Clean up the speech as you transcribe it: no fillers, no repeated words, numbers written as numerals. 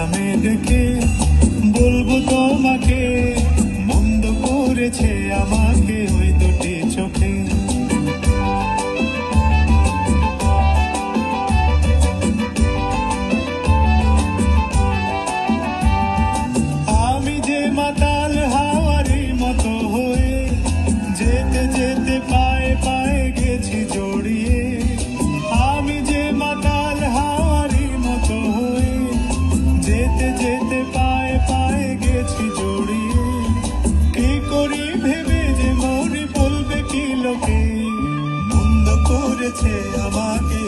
নামে ডেকে বলবো তোমাকে, মন্দ করেছে আমাকে ওই দুটি চোখে। আমি যে মাতাল হাওয়ারি মতো হয়ে যেতে যেতে পায়ে পায়ে গেছি জড়িয়ে। আমি যে মাতাল হাওয়ারি মতো হয়ে যেতে যেতে পায়ে পায়ে গেছি জড়িয়ে। কি করি ভেবে যে মরি বলবে কি লোকে, মন্দ করেছে আমাকে